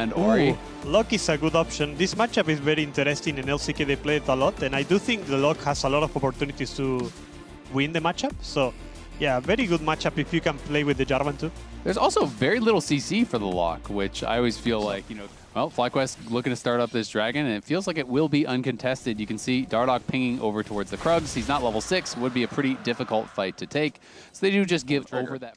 And Ori. Lock is a good option. This matchup is very interesting in LCK. They play it a lot, and I do think the Lock has a lot of opportunities to win the matchup. So, yeah, very good matchup if you can play with the Jarvan too. There's also very little CC for the Lock, which I always feel like, you know, well, FlyQuest looking to start up this Dragon, and it feels like it will be uncontested. You can see Dardoch pinging over towards the Krugs. He's not level 6, would be a pretty difficult fight to take. So they do just give over that.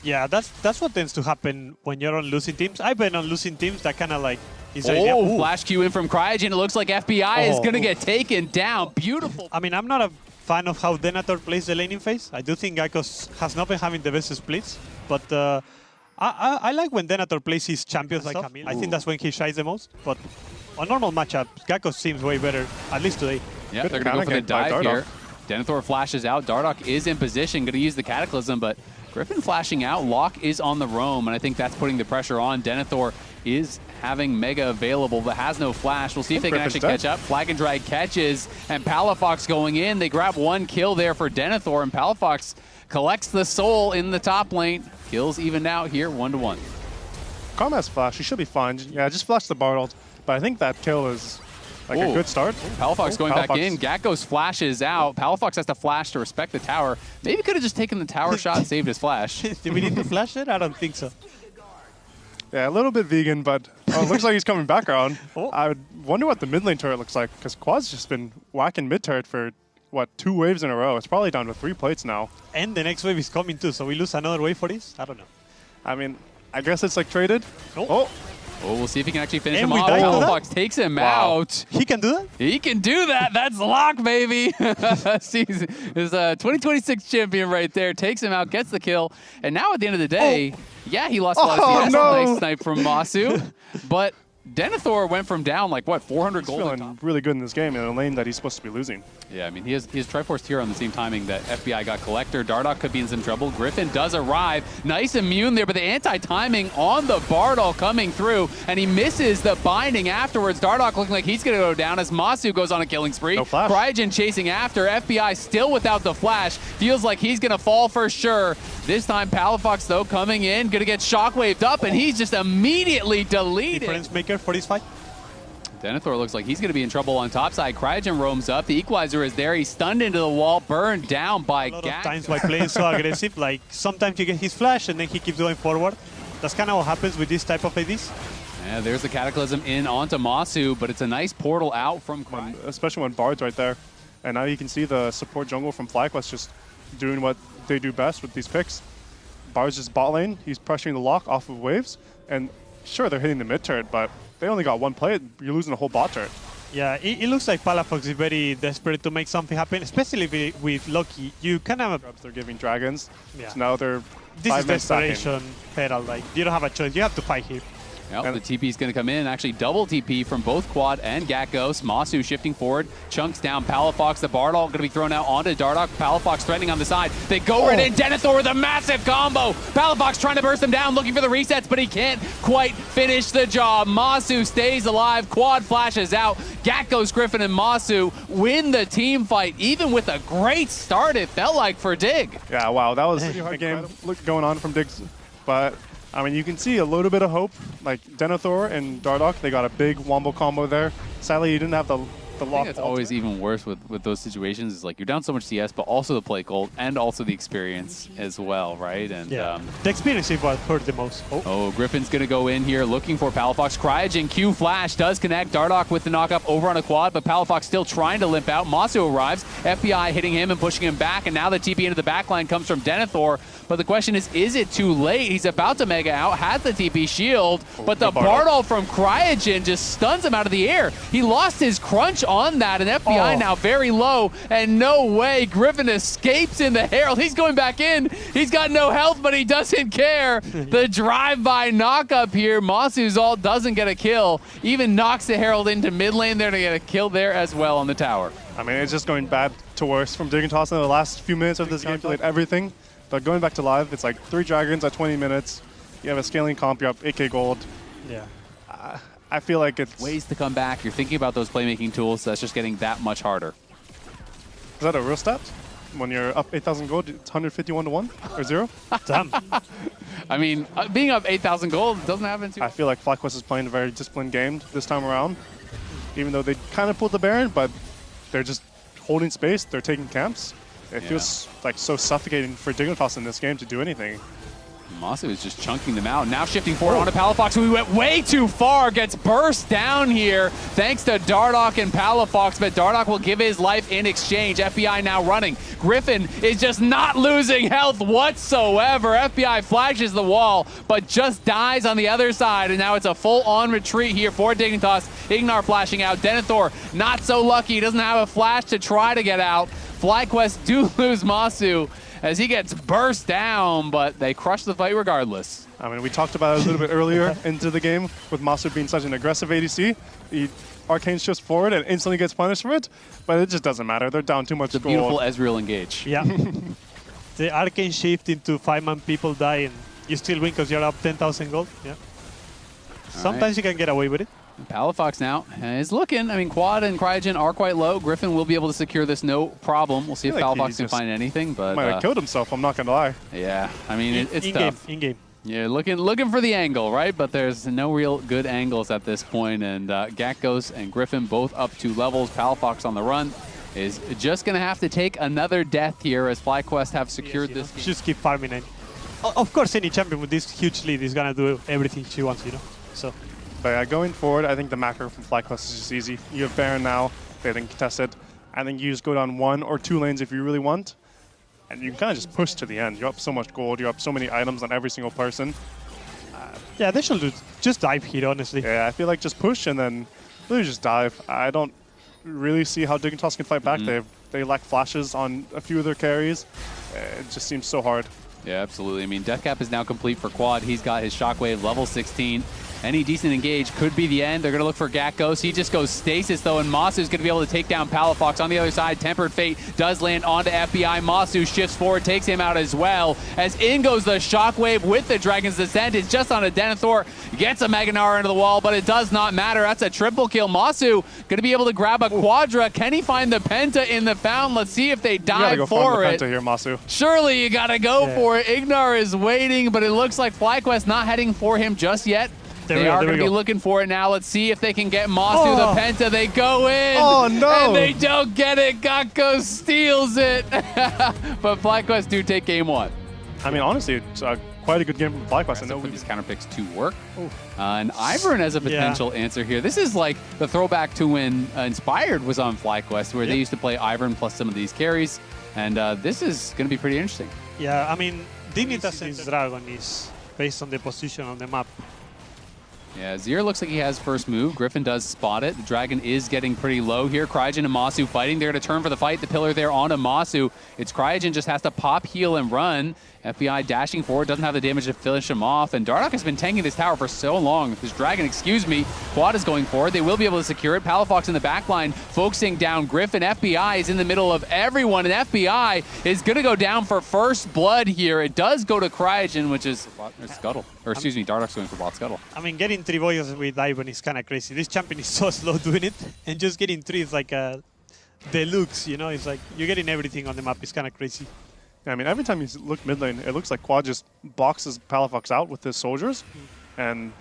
Yeah, that's what tends to happen when you're on losing teams. I've been on losing teams that kind of like is the idea. Oh, flash Q in from Cryogen. It looks like FBI is going to get taken down. Beautiful. I mean, I'm not a fan of how Denator plays the laning phase. I do think Gyakos has not been having the best splits, but I like when Denator plays his champions like Camille. I think that's when he shines the most. But on normal matchup, Gyakos seems way better, at least today. Yeah, they're going to go for the dive here. Denethor flashes out. Dardoch is in position, going to use the Cataclysm, but Griffin flashing out. Lock is on the roam, and I think that's putting the pressure on. Denethor is having Mega available, but has no flash. We'll see if they can actually catch up. Flag and Drag catches, and Palafox going in. They grab one kill there for Denethor, and Palafox collects the soul in the top lane. Kills evened out here, 1-1. Calm has flash. He should be fine. Yeah, just flash the Bardold. But I think that kill is like a good start. Palafox going back in. Gyakos flashes out. Palafox has to flash to respect the tower. Maybe could have just taken the tower shot and saved his flash. Do we need to flash it? I don't think so. Yeah, a little bit vegan, but it looks like he's coming back around. I would wonder what the mid lane turret looks like, because Quad's just been whacking mid turret for, what, 2 waves in a row. It's probably down to 3 plates now. And the next wave is coming too, so we lose another wave for this? I don't know. I mean, I guess it's like traded. Oh, we'll see if he can actually finish And him off. Palafox takes him out. He can do that? He can do that. That's Lock, baby. His 2026 champion right there. Takes him out, gets the kill. And now at the end of the day, yeah, he lost a lot of CS. Nice snipe from Masu. But Denethor went from down like, what, 400 gold? He's feeling really good in this game in a lane that he's supposed to be losing. Yeah, I mean, he has Triforce here on the same timing that FBI got Collector. Dardoch could be in some trouble. Griffin does arrive. Nice immune there, but the anti-timing on the Bardol coming through, and he misses the binding afterwards. Dardoch looking like he's going to go down as Masu goes on a killing spree. No flash. Cryogen chasing after. FBI still without the flash. Feels like he's going to fall for sure. This time, Palafox, though, coming in, going to get shockwaved up, and he's just immediately deleted. Difference maker for this fight. Denethor looks like he's going to be in trouble on top side. Cryogen roams up. The equalizer is there. He's stunned into the wall, burned down by A lot of times by playing so aggressive, like sometimes you get his flash and then he keeps going forward. That's kind of what happens with this type of ADs. Yeah, there's the Cataclysm in onto Masu, but it's a nice portal out from Cryogen. Especially when Bard's right there. And now you can see the support jungle from FlyQuest just doing what they do best with these picks. Bard's just bot lane. He's pressuring the Lock off of waves. And sure, they're hitting the mid turret, but they only got one play. You're losing the whole bot turret. Yeah, it looks like Palafox is very desperate to make something happen, especially with Loki. You kind of... They're giving dragons. Yeah. So now they're This is 5 men stacking. desperation, Herald. Like, you don't have a choice. You have to fight here. Yep, the TP is going to come in. Actually, double TP from both Quad and Gyakos. Masu shifting forward. Chunks down. Palafox, the Bardol, going to be thrown out onto Dardoch. Palafox threatening on the side. They go right in. Denethor with a massive combo. Palafox trying to burst him down, looking for the resets, but he can't quite finish the job. Masu stays alive. Quad flashes out. Gyakos, Griffin, and Masu win the team fight, even with a great start, it felt like, for Dig. Yeah, wow. That was a game going on from Diggs. But I mean, you can see a little bit of hope. Like Denethor and Dardoch, they got a big wombo combo there. Sadly, you didn't have the lock. I think it's always even worse with those situations. Is like you're down so much CS, but also the play gold and also the experience as well, right? And yeah, the experience is what hurt the most. Oh, Griffin's gonna go in here looking for Palafox. Cryogen Q flash does connect. Dardoch with the knockup over on a quad, but Palafox still trying to limp out. Masu arrives. FBI hitting him and pushing him back, and now the TP into the backline comes from Denethor. But the question is it too late? He's about to mega out, has the TP shield, but the Bardol from Cryogen just stuns him out of the air. He lost his crunch on that, and FBI now very low, and no way. Griffin escapes in the Herald. He's going back in. He's got no health, but he doesn't care. The drive-by knock-up here. Masu's ult doesn't get a kill. Even knocks the Herald into mid lane there to get a kill there as well on the tower. I mean, it's just going bad to worse from Dignitas in the last few minutes of this game. Played everything. But going back to live, it's like 3 dragons at 20 minutes. You have a scaling comp, you have 8k gold. Yeah. I feel like it's... Ways to come back. You're thinking about those playmaking tools, so that's just getting that much harder. Is that a real stat? When you're up 8,000 gold, it's 151 to 1 or 0? Damn. I mean, being up 8,000 gold doesn't happen too I feel like FlyQuest is playing a very disciplined game this time around. Even though they kind of pulled the Baron, but they're just holding space, they're taking camps. It feels like so suffocating for Dignitas in this game to do anything. Masu is just chunking them out. Now shifting forward onto Palafox, who went way too far, gets burst down here thanks to Dardoch and Palafox, but Dardoch will give his life in exchange. FBI now running. Griffin is just not losing health whatsoever. FBI flashes the wall, but just dies on the other side, and now it's a full-on retreat here for Dignitas. Ignar flashing out. Denethor not so lucky. He doesn't have a flash to try to get out. FlyQuest do lose Masu as he gets burst down, but they crush the fight regardless. I mean, we talked about it a little bit earlier into the game with Masu being such an aggressive ADC. He arcane shifts forward and instantly gets punished for it, but it just doesn't matter. They're down too much gold. The beautiful Ezreal engage. Yeah. The arcane shift into 5-man people die and you still win because you're up 10,000 gold. Yeah. Sometimes you can get away with it. Palafox now is looking. I mean, Quad and Cryogen are quite low. Griffin will be able to secure this no problem. We'll see if Palafox can find anything, but might have killed himself, I'm not going to lie. Yeah, I mean, it's tough. In-game. Yeah, looking for the angle, right? But there's no real good angles at this point, and Gakos and Griffin both up 2 levels. Palafox on the run is just going to have to take another death here as FlyQuest have secured this game. Just keep farming it. Of course, any champion with this huge lead is going to do everything she wants, you know? So. But going forward, I think the macro from FlyQuest is just easy. You have Baron now, they didn't contest it. I think you just go down 1 or 2 lanes if you really want. And you can kind of just push to the end. You're up so much gold, you're up so many items on every single person. Yeah, they should just dive here, honestly. Yeah, I feel like just push and then really just dive. I don't really see how Dignitas can fight back. They lack flashes on a few of their carries. It just seems so hard. Yeah, absolutely. I mean, Death Cap is now complete for Quad. He's got his Shockwave level 16. Any decent engage could be the end. They're going to look for Gakos. He just goes stasis, though, and Masu is going to be able to take down Palafox. On the other side, Tempered Fate does land onto FBI. Masu shifts forward, takes him out as well. As in goes the Shockwave with the Dragon's Descent. It's just on a Denethor. Gets a Meganar into the wall, but it does not matter. That's a triple kill. Masu going to be able to grab a Quadra. Can he find the Penta in the fountain? Let's see if they dive for it. Penta here, Masu. Surely you got to go for it. Ignar is waiting, but it looks like FlyQuest not heading for him just yet. They are going to be looking for it now. Let's see if they can get Masu the Penta. They go in. Oh, no. And they don't get it. Gakko steals it. But FlyQuest do take game 1. I mean, honestly, it's quite a good game from FlyQuest. I know for these counter picks to work. And Ivern has a potential answer here. This is like the throwback to when Inspired was on FlyQuest, where they used to play Ivern plus some of these carries. And this is going to be pretty interesting. Yeah, I mean, Dignitas' Dragon is based on the position on the map. Yeah, Zier looks like he has first move. Griffin does spot it. The Dragon is getting pretty low here. Cryogen and Masu fighting. They're going to turn for the fight. The pillar there onto Masu. It's Cryogen just has to pop, heal, and run. FBI dashing forward, doesn't have the damage to finish him off. And Dardoch has been tanking this tower for so long. This Dragon, excuse me, Quad is going forward. They will be able to secure it. Palafox in the back line, focusing down Griffin. FBI is in the middle of everyone, and FBI is going to go down for first blood here. It does go to Cryogen, which is Scuttle. Or excuse me, Dardoch's going for bot Scuttle. I mean, getting 3 boys with Ivern is kind of crazy. This champion is so slow doing it, and just getting 3 is like a deluxe, you know? It's like you're getting everything on the map. It's kind of crazy. Yeah, I mean, every time you look mid lane, it looks like Quad just boxes Palafox out with his soldiers, and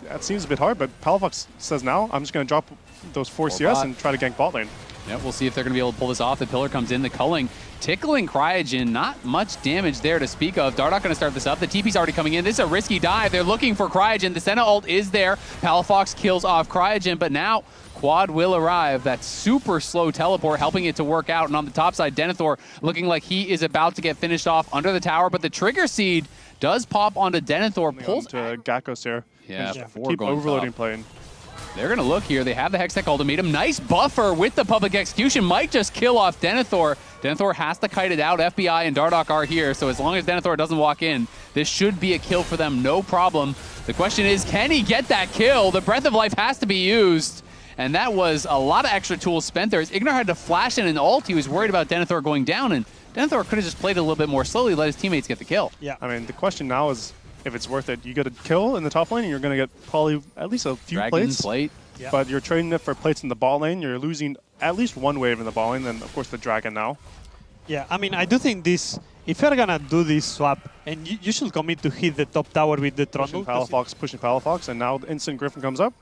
that seems a bit hard, but Palafox says now, I'm just going to drop those 4 CS and try to gank bot lane. Yeah, we'll see if they're going to be able to pull this off. The pillar comes in, the culling, tickling Cryogen. Not much damage there to speak of. Dardoch going to start this up. The TP's already coming in. This is a risky dive. They're looking for Cryogen. The Senna ult is there. Palafox kills off Cryogen, but now Quad will arrive. That super slow teleport helping it to work out. And on the top side, Denethor looking like he is about to get finished off under the tower, but the trigger seed does pop onto Denethor. Pulls to Gakos here. Yeah, keep overloading playing. They're going to look here. They have the Hextech ultimatum. Nice buffer with the public execution. Might just kill off Denethor. Denethor has to kite it out. FBI and Dardoch are here, so as long as Denethor doesn't walk in, this should be a kill for them, no problem. The question is, can he get that kill? The Breath of Life has to be used, and that was a lot of extra tools spent there. As Ignar had to flash in an ult, he was worried about Denethor going down, and Denethor could have just played a little bit more slowly, let his teammates get the kill. Yeah. I mean, the question now is if it's worth it. You get a kill in the top lane, and you're going to get probably at least a few plates. Yeah. But you're trading it for plates in the bot lane. You're losing at least 1 wave in the bot lane, then of course the Dragon now. Yeah, I mean, I do think this, if you're gonna do this swap, and you should commit to hit the top tower with the Trundle. Pushing Palafox, and now the instant Griffin comes up.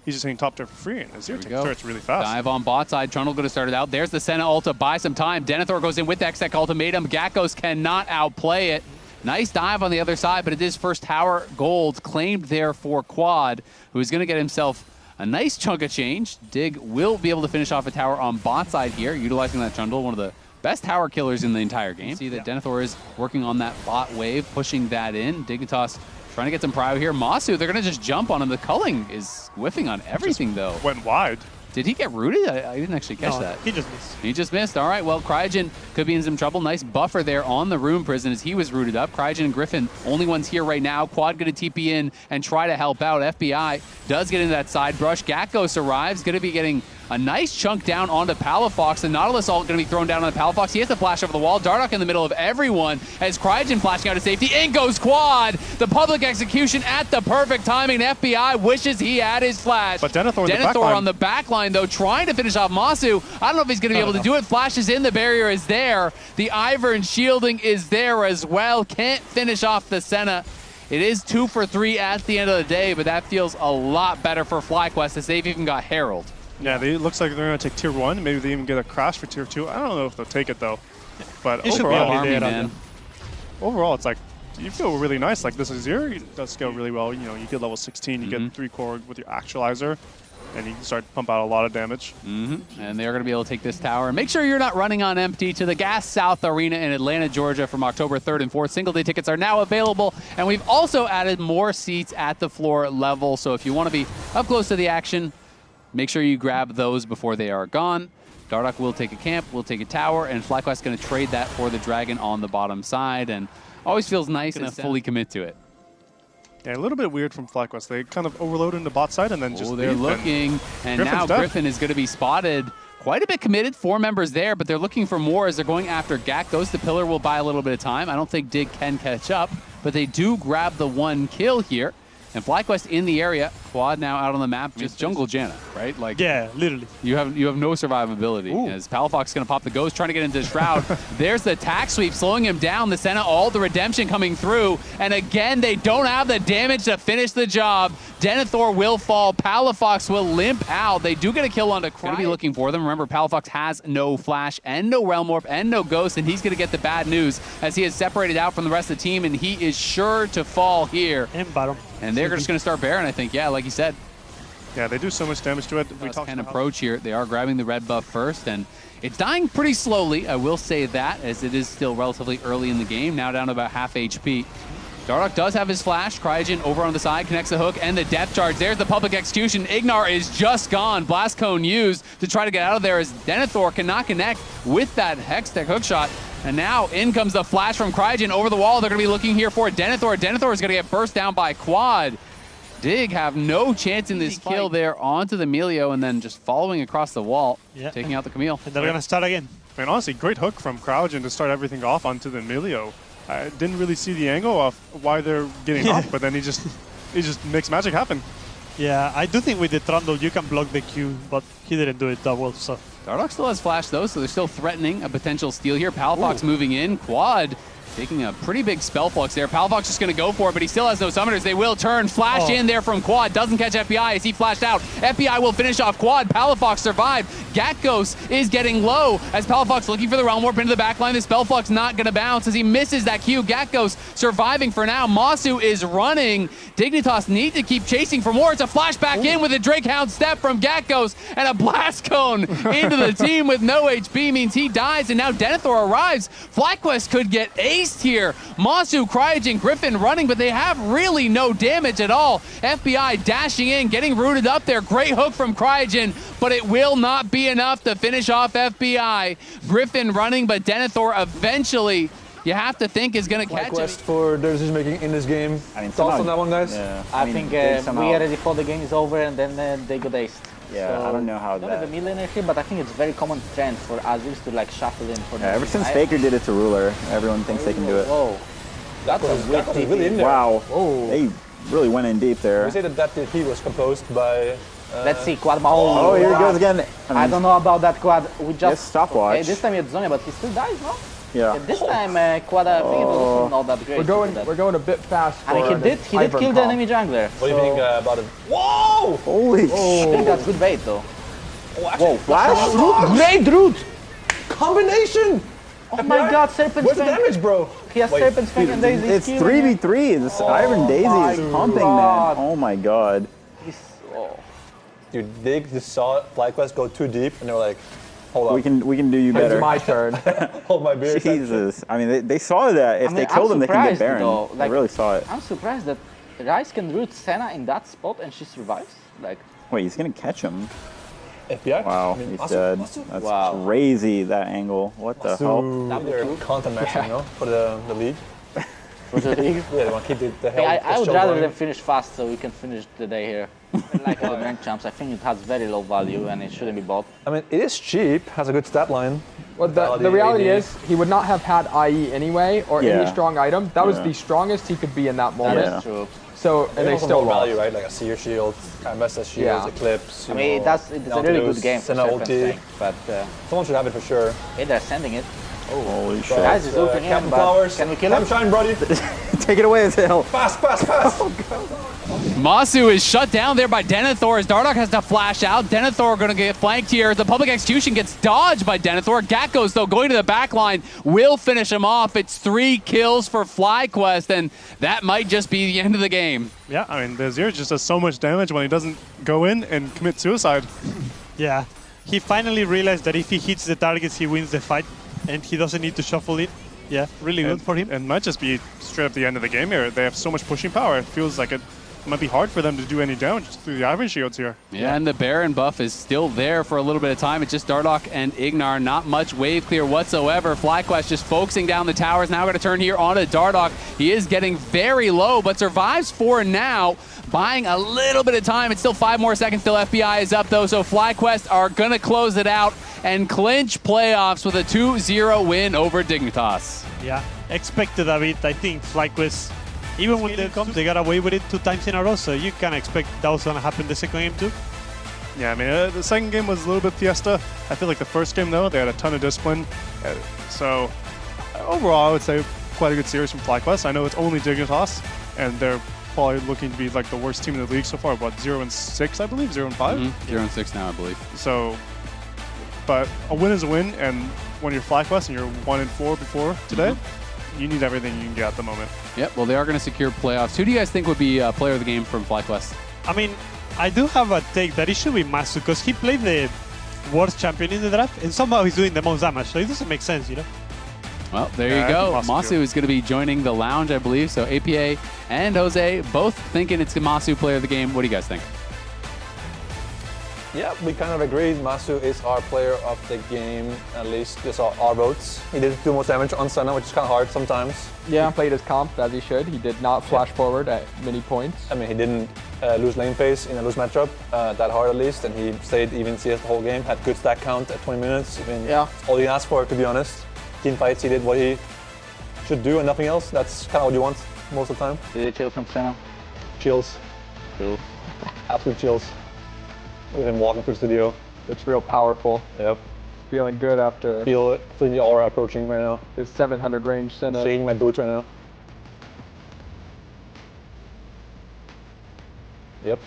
He's just hitting top tier for free, and Azir takes turrets really fast. Dive on bot side. Trundle going to start it out. There's the Senna ult to buy some time. Denethor goes in with the X-Tech ultimatum. Gakkos cannot outplay it. Nice dive on the other side, but it is first tower gold claimed there for Quad, who is going to get himself a nice chunk of change. Dig will be able to finish off a tower on bot side here, utilizing that Trundle, one of the best tower killers in the entire game. See that Denethor is working on that bot wave, pushing that in. Dignitas trying to get some prio here. Masu, they're going to just jump on him. The culling is whiffing on everything, though. Went wide. Did he get rooted? I didn't actually catch that. He just missed. He just missed. All right, well, Cryogen could be in some trouble. Nice buffer there on the Rune Prison as he was rooted up. Cryogen and Griffin, only ones here right now. Quad going to TP in and try to help out. FBI does get into that side brush. Gakkos arrives, going to be getting a nice chunk down onto Palafox. The Nautilus ult going to be thrown down on the Palafox. He has to flash over the wall. Dardoch in the middle of everyone as Cryogen flashing out to safety. In goes Quad. The public execution at the perfect timing. FBI wishes he had his flash. But Denethor on the back line, though, trying to finish off Masu. I don't know if he's going to be able to do it. Flashes in. The barrier is there. The Ivern shielding is there as well. Can't finish off the Senna. It is 2 for 3 at the end of the day, but that feels a lot better for FlyQuest as they've even got Herald. Yeah, it looks like they're going to take tier 1. Maybe they even get a crash for tier 2. I don't know if they'll take it, though. But overall, it's like, you feel really nice. Like, this Azir does scale really well. You know, you get level 16, you get 3 core with your actualizer, and you can start to pump out a lot of damage. And they're going to be able to take this tower. And make sure you're not running on empty to the Gas South Arena in Atlanta, Georgia from October 3rd and 4th. Single-day tickets are now available, and we've also added more seats at the floor level. So if you want to be up close to the action, make sure you grab those before they are gone. Dardoch will take a camp, will take a tower, and FlyQuest going to trade that for the Dragon on the bottom side. And always feels nice to fully commit to it. Yeah, a little bit weird from FlyQuest. They kind of overload into bot side and then just they're looking, and now Griffin is going to be spotted. Quite a bit committed, 4 members there, but they're looking for more as they're going after Gakkos. The pillar will buy a little bit of time. I don't think Dig can catch up, but they do grab the 1 kill here. And FlyQuest in the area, Quad now out on the map, just jungle Janna, right? Like, yeah, literally. You have no survivability. As Palafox going to pop the Ghost, trying to get into the Shroud. There's the attack sweep, slowing him down. The Senna, all the redemption coming through. And again, they don't have the damage to finish the job. Denethor will fall. Palafox will limp out. They do get a kill onto Cryogen. Going to be looking for them. Remember, Palafox has no Flash and no Realm Warp and no Ghost, and he's going to get the bad news as he is separated out from the rest of the team, and he is sure to fall here. And bottom. And they're just going to start Baron, I think. Yeah, like you said. Yeah, they do so much damage to it. We can approach here. They are grabbing the red buff first, and it's dying pretty slowly. I will say that, as it is still relatively early in the game. Now down to about half HP. Dardoch does have his flash. Cryogen over on the side, connects the hook and the depth charge. There's the public execution. Ignar is just gone. Blast Cone used to try to get out of there as Denethor cannot connect with that Hextech hookshot. And now in comes the flash from Cryogen over the wall. They're going to be looking here for Denethor. Denethor is going to get burst down by Quad. Dig have no chance in this kill there onto the Melio, and then just following across the wall, taking out the Camille. And they're going to start again. Man, honestly, great hook from Cryogen to start everything off onto the Melio. I didn't really see the angle of why they're getting off, but then he just makes magic happen. Yeah, I do think with the Trundle you can block the Q, but he didn't do it that well. So Dardoch still has flash though, so they're still threatening a potential steal here. Palafox moving in. Quad taking a pretty big spell flux there. Palafox just going to go for it, but he still has no summoners. They will turn. Flash in there from Quad. Doesn't catch FBI as he flashed out. FBI will finish off Quad. Palafox survived. Gakkos is getting low as Palafox looking for the Realm Warp into the back line. The spell flux not going to bounce as he misses that Q. Gakkos surviving for now. Masu is running. Dignitas need to keep chasing for more. It's a flashback in with a Drakehound step from Gakkos and a Blast Cone into the team with no HP means he dies, and now Denethor arrives. FlyQuest could get aced here. Masu, Cryogen, Griffin running, but they have really no damage at all. FBI dashing in, getting rooted up there. Great hook from Cryogen, but it will not be enough to finish off FBI. Griffin running, but Denethor eventually, you have to think, is going to catch him. For their decision making in this game. I mean, thoughts on that one, guys? Yeah. I think we already thought the game is over, and then they got aced. Yeah, so I don't know how that... I don't have a millionaire here, but I think it's very common trend for Azirs to like shuffle in for ever since Faker did it to Ruler, everyone thinks they can do it. Whoa. That was really in there. Wow. Whoa. They really went in deep there. We say that TP was composed by... Let's see, Quad. Oh, here he goes again. I don't know about that Quad. We just... stopwatch. Okay, this time it's Zonia, but he still dies, no? Yeah. This time, Kaza, I think it was also not that great. We're going a bit fast. I mean, he did kill the enemy jungler. What do you think about it? Whoa! Holy I think that's good bait, though. Whoa, flash? Great root! Combination! Oh my god, Serpent's Where's the Fang. damage, bro? He has Serpent's Fang and Daisy. It's 3v3. This Iron Daisy is pumping, man. Oh my god. Dude, they just saw FlyQuest go too deep, and they were like, hold on. We can do you better. It's my turn. Hold my beer. Jesus. I mean, they saw that. If they killed him, they can get Baron. Though, They really saw it. I'm surprised that Ryze can root Senna in that spot and she survives. Like, Wait, he's gonna catch him. FBI? Wow, he's dead. That's crazy, that angle. What the hell? They're content matching, you know, for the league. for the league. Yeah, they want to keep the hell. I would rather them finish fast so we can finish the day here. Like the rank champs, I think it has very low value and it shouldn't be bought. I mean, it is cheap, has a good stat line. Well, the reality is, he would not have had IE anyway, or any strong item. That was the strongest he could be in that moment. That's true. So, and they still lost. value, right? Like a Seer Shield, Ambassador Shield, Eclipse. I mean, it's a really good game for Serpent's Fang, but someone should have it for sure. hey, they're sending it. Oh, holy shit. Guys is ulting in, but can we kill him? Shine, Brody. Take it away, Phil. Fast, fast, fast. Masu is shut down there by Denethor as Dardoch has to flash out. Denethor going to get flanked here. The public execution gets dodged by Denethor. Gatkos, though, going to the back line, will finish him off. It's 3 kills for FlyQuest, and that might just be the end of the game. Yeah, I mean, the Zero just does so much damage when he doesn't go in and commit suicide. Yeah, he finally realized that if he hits the targets, he wins the fight, and he doesn't need to shuffle it. Yeah, really good for him. And might just be straight up the end of the game here. They have so much pushing power. It feels like it might be hard for them to do any damage through the Iron Shields here. Yeah, and the Baron buff is still there for a little bit of time. It's just Dardoch and Ignar, not much wave clear whatsoever. FlyQuest just focusing down the towers. Now going to turn here onto Dardoch. He is getting very low, but survives for now, buying a little bit of time. It's still 5 more seconds till FBI is up, though, so FlyQuest are going to close it out and clinch playoffs with a 2-0 win over Dignitas. Yeah, expected a bit. I think FlyQuest, even when they come, they got away with it 2 times in a row, so you can expect that was going to happen the second game too. Yeah, I mean, the second game was a little bit fiesta. I feel like the first game, though, they had a ton of discipline. So overall, I would say quite a good series from FlyQuest. I know it's only Dignitas, and they're probably looking to be like the worst team in the league so far. What, 0-6, I believe? 0-5? 0-6 now, I believe. So, but a win is a win, and when you're FlyQuest and you're 1-4 before today, you need everything you can get at the moment. Yep, well, they are going to secure playoffs. Who do you guys think would be player of the game from FlyQuest? I mean, I do have a take that it should be Masu, because he played the worst champion in the draft, and somehow he's doing the most damage, so it doesn't make sense, you know? Well, there you go. Masu is going to be joining the lounge, I believe. So APA and Jose both thinking it's Masu player of the game. What do you guys think? Yeah, we kind of agreed. Masu is our player of the game, at least these are our votes. He did do most damage on Senna, which is kind of hard sometimes. Yeah, he played his comp as he should. He did not flash forward at many points. I mean, he didn't lose lane phase in a loose matchup that hard at least, and he stayed even CS the whole game, had good stack count at 20 minutes. I mean, all you can ask for, to be honest. Team fights, he did what he should do and nothing else. That's kind of what you want most of the time. Did he chill from Senna? Chills. Cool. Absolute chills. Look at him walking through the studio. It's real powerful. Yep. Feeling good after. Feel it. Feel the aura approaching right now. His 700 range Senna. Shaking my boots right now. Yep.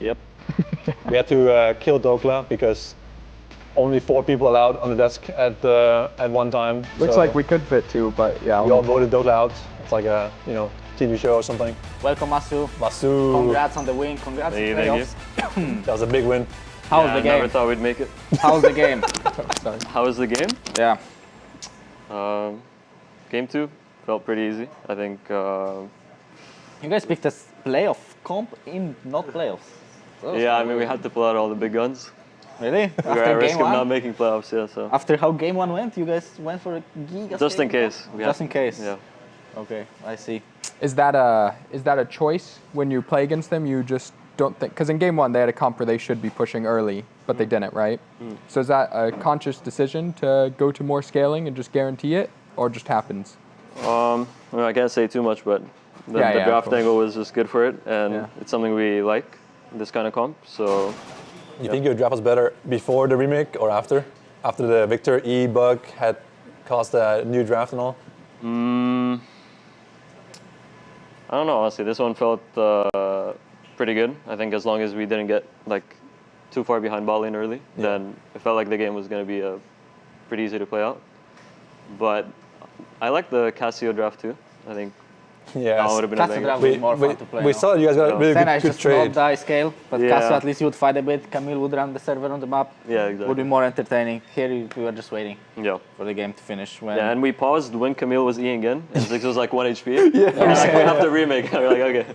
Yep. We had to kill Dokla because only 4 people allowed on the desk at one time. Looks so like we could fit 2, but yeah. we all voted Dokla out. It's like a TV show or something. Welcome, Masu. Masu. Congrats on the win. Congrats on the playoffs. That was a big win. How was the game? I never thought we'd make it. How was the game? Sorry. How was the game? Yeah. Game 2 felt pretty easy. I think. You guys picked a playoff comp in not playoffs. Yeah, I mean, we had to pull out all the big guns. Really? We were at risk of not making playoffs, yeah. So. After how game 1 went, you guys went for a giga. Just in case. Just in case. Yeah. Okay, I see. Is that a choice when you play against them? You just don't think, because in game 1 they had a comp where they should be pushing early, but they didn't, right? So is that a conscious decision to go to more scaling and just guarantee it, or just happens? Well, I can't say too much, but the draft angle was just good for it, and it's something we like, this kind of comp. So. You think your draft was better before the remake or after? After the Victor E bug had caused the new draft and all? I don't know, honestly. This one felt pretty good. I think as long as we didn't get like too far behind ball lane early, then it felt like the game was going to be pretty easy to play out. But I like the Casio draft too. I think that would have been a banger. More fun to play. We saw you guys got a really good trade. Not die scale, but Kaza at least you would fight a bit. Camille would run the server on the map. Yeah, exactly. Would be more entertaining. Here we were just waiting. Yeah. For the game to finish. Yeah, and we paused when Camille was Eing in, and Ziggs was like 1 HP. Yeah. We have to remake. We're like, okay.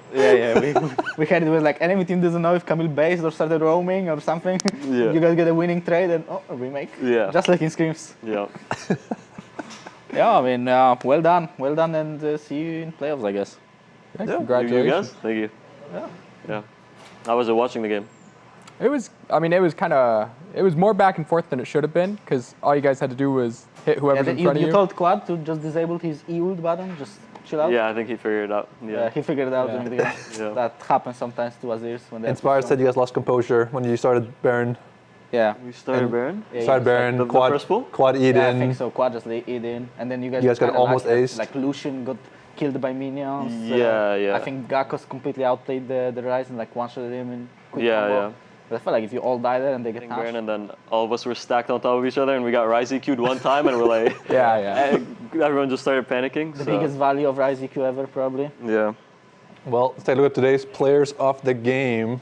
We had it with like enemy team doesn't know if Camille based or started roaming or something. Yeah. You guys get a winning trade and a remake. Yeah. Just like in Screams. Yeah. Yeah, I mean, well done, and see you in playoffs, I guess. Yeah, congratulations. You guys? Thank you. Yeah. How was it watching the game? It was more back and forth than it should have been, because all you guys had to do was hit whoever's in front of you. You told Quad to just disable his E-ult button, just chill out? Yeah, I think he figured it out. Yeah, he figured it out during the game. That happens sometimes to Azirs. Inspired said you guys lost composure when you started Baron. Yeah. We started Baron? Yeah, started Baron, the first pool? Quad Eden. Yeah, I think so. Quad just Eden, and then you guys got almost aced. Like Lucian got killed by minions. Yeah. I think Gakos completely outplayed the Ryze and like one-shotted him in quick combo. Yeah. But I felt like if you all die there and they get Baron, and then all of us were stacked on top of each other, and we got Ryze EQ'd one time, and we're like, everyone just started panicking. The biggest value of Ryze EQ ever, probably. Yeah. Well, let's take a look at today's players of the game.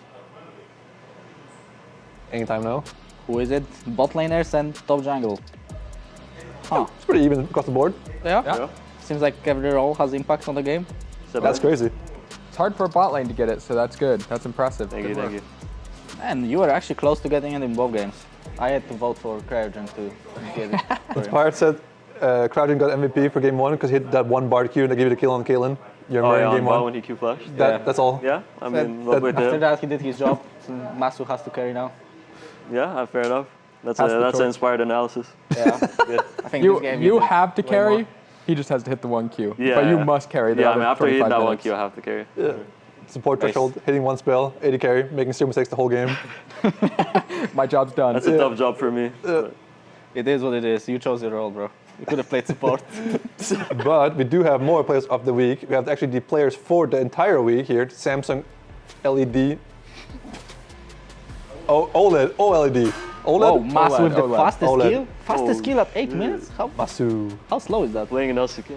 Anytime now. Who is it? Bot laners and top jungle. It's pretty even across the board. Yeah. Seems like every role has impact on the game. That's crazy. It's hard for a bot lane to get it, so that's good. That's impressive. Thank you. And you were actually close to getting it in both games. I had to vote for Cryogen to get it. Inspired said Cryogen got MVP for game 1 because he hit that one Bard Q and they gave you the kill on Kaelin. You remember in game 1? When he Q flashed? That's all. Yeah, I mean, after that he did his job, so Masu has to carry now. Yeah, fair enough. That's an inspired analysis. Yeah, good. I think you have to carry. He just has to hit the 1Q. Yeah, but you must carry the other after he hit that 1Q, minutes. I have to carry. Yeah. Support threshold, hitting one spell, 80 carry, making zero mistakes the whole game. My job's done. That's a tough job for me. It is what it is. You chose your role, bro. You could have played support. But we do have more players of the week. We have actually the players for the entire week here. Samsung LED. OLED. OLED. Oh, Masu with the OLED. fastest OLED. kill? Fastest kill at 8 minutes? How slow is that? Playing an LCK.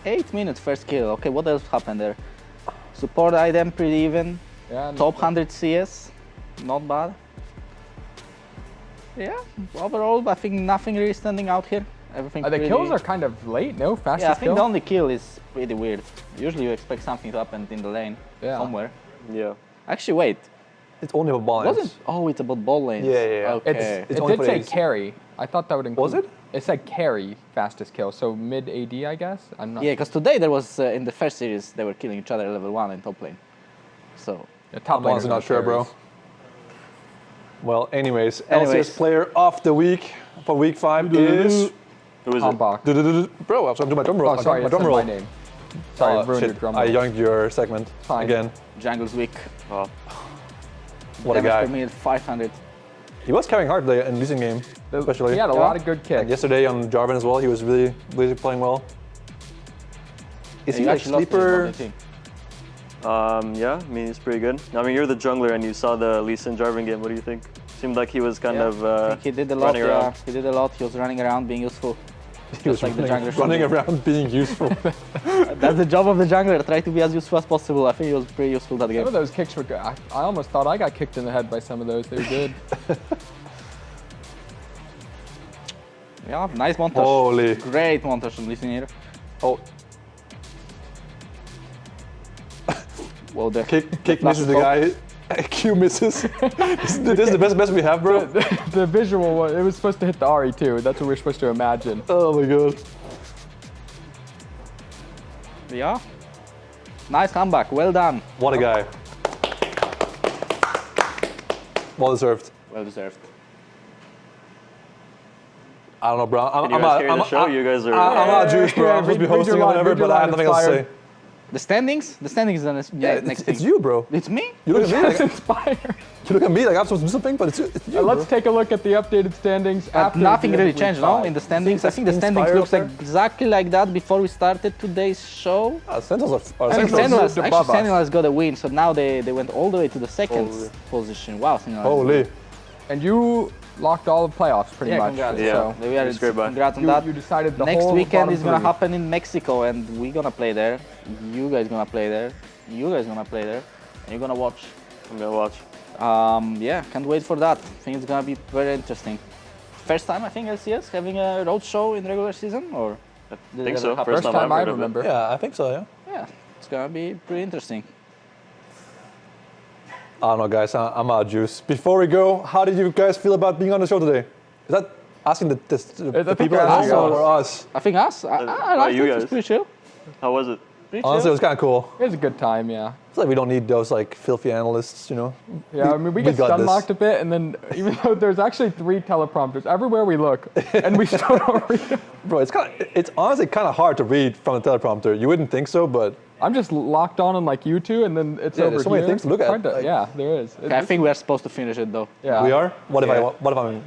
8 minutes first kill. Okay, what else happened there? Support item pretty even. Yeah, Top 100 CS. Not bad. Yeah, overall I think nothing really standing out here. Everything the kills are kind of late, no? Fastest Yeah, I think kill? the only kill is pretty weird. Usually you expect something to happen in the lane somewhere. Yeah. Actually, wait. It's only about ball lanes. It's about ball lanes. Yeah. Okay. It did say carry. I thought that would include. Was it? It said carry fastest kill, so mid AD, I guess. I'm not. Yeah, because today there was in the first series they were killing each other level 1 in top lane. So. The top I'm honestly not sure, bro. Well, anyways, LCS player of the week for week 5 is. Who is Tombach. Bro, I was going to do my drum roll. Oh, sorry, my drum roll. my name. Sorry, I ruined your drum roll. I yoinked your segment again. Jungle's weak. Oh. What a guy. For me at 500. He was carrying hard today in losing game, especially. He had a lot of good kicks. And yesterday on Jarvan as well, he was really playing well. Is he like sleeper? Yeah, I mean, he's pretty good. I mean, you're the jungler and you saw the Lee Sin Jarvan game. What do you think? Seemed like he was kind of I think he did a lot. running around. He did a lot. He was running around, being useful. He was like running around being useful. That's the job of the jungler. Try to be as useful as possible. I think he was pretty useful that game. Some of those kicks were good. I almost thought I got kicked in the head by some of those. They were good. Yeah, nice montage. Holy. Great montage from Lee Sin here. Oh. Well, the kick misses the guy. Q misses. This is the best we have, bro. The visual one, it was supposed to hit the Ari too. That's what we're supposed to imagine. Oh my god. Yeah. Nice comeback. Well done. What a guy. Well deserved. Well deserved. I don't know, bro. Can you guys carry the show? You guys are. I'm not Jewish, bro. I'm supposed to be hosting or whatever, but I have nothing else to say. The standings? The standings is the next thing. It's you, bro. It's me? You look at me like, Inspired. you look at me like I'm supposed to do something, but it's you, Let's bro. take a look at the updated standings. But nothing really changed, no? In the standings, I think the standings looks Inspired exactly like that before we started today's show. Sentinels are I think Sentinels. Sentinels got a win, so now they went all the way to the second position. Wow, Sentinels. Holy. And you locked all the playoffs pretty much. Congrats. Yeah. So we are It's great, bye. congrats on that. You decided the Next whole weekend bottom is gonna three. happen in Mexico, and we're gonna play there. You guys gonna play there. You guys gonna play there, and you're gonna watch. I'm gonna watch. Yeah, can't wait for that. I think it's gonna be very interesting. First time I think LCS having a road show in regular season, or I think so. First time I've I heard of it. remember. Yeah, I think so, yeah. yeah, it's gonna be pretty interesting. I don't know, guys. I'm out of juice. Before we go, how did you guys feel about being on the show today? Is that asking the think people you're at home asking or us? I think us. I liked you it. guys. It's pretty chill. How was it? Pretty Honestly, it chill. was kind of cool. It was a good time, yeah. It's like we don't need those like filthy analysts, you know. Yeah, I mean, we get got stun this. locked a bit, and then even though there's actually 3 teleprompters everywhere we look, and we still don't read them. Bro, it's honestly kind of hard to read from a teleprompter. You wouldn't think so, but I'm just locked on like you two, and then it's over there's so here. many things to look at, Hard like- yeah, there is. Okay, I think we are supposed to finish it though. Yeah. we are. What if Yeah. I'm?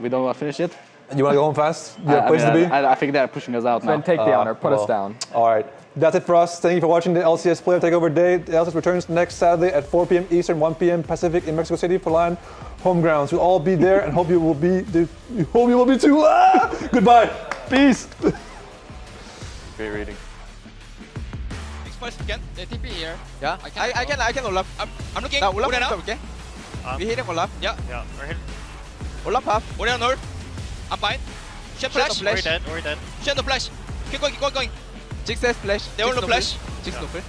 We don't want to finish it. You want to go home fast? You have a place to be? I think they're pushing us out now. Then take the honor, put us well. down. All right. That's it for us. Thank you for watching the LCS Player Takeover Day. The LCS returns next Saturday at 4 p.m. Eastern, 1 p.m. Pacific in Mexico City for Lion home grounds. We'll all be there and hope you will be. Hope you will be too. Goodbye. Peace. Great reading. Express again. They TP here. Yeah. I can Olaf. I'm looking. Now, Olaf Order now. okay? We hitting Olaf. Yeah. Yeah, we're hitting. Olaf half. Order north. I'm fine. Shed flash. Flash. We're dead, we're dead. Shed the flash. Keep going. Jix says flash. They were no flash. Jix no flash.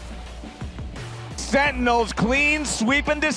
Sentinels clean sweep and